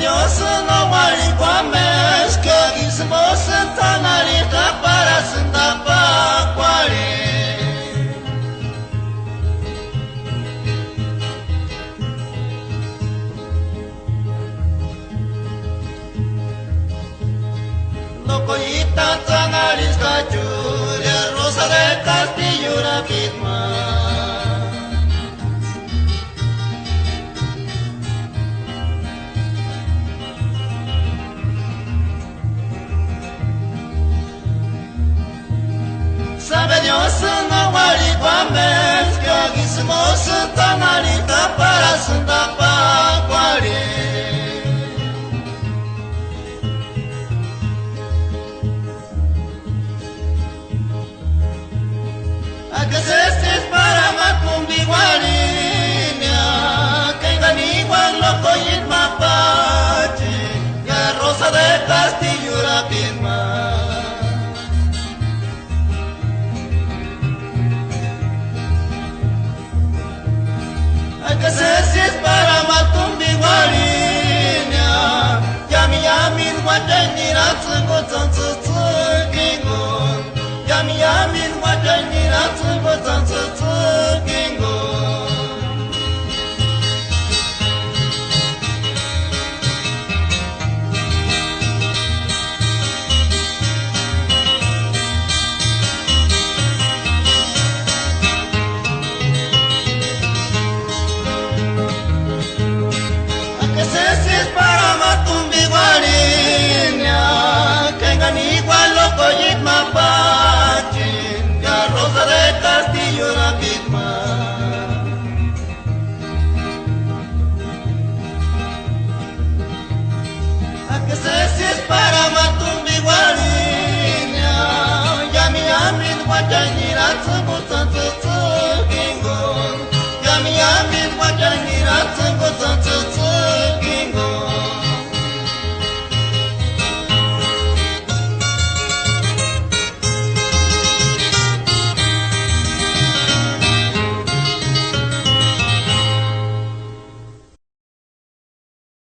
Dios no wali kwames que gismo santanarita para sentapa kwali. Loco y tantanarista Julia Rosa de Castillo la Pitma. Sabe Dios no wali kwames que gismo santanarita para sentapa kwali. Agases para matumbi walinya Kengani wang loko yitma pachi Ya Rosa de Castillo la firma. Agases para matumbi walinya Yami yamin wadani ratsungo tsansu tsukingon Yami yamin wadani ratsungo tsansu tsukingon. Agases para matumbi walinya Kengani igual loco yitma pachin Ya Rosa de Castillo la Pitma. Agases para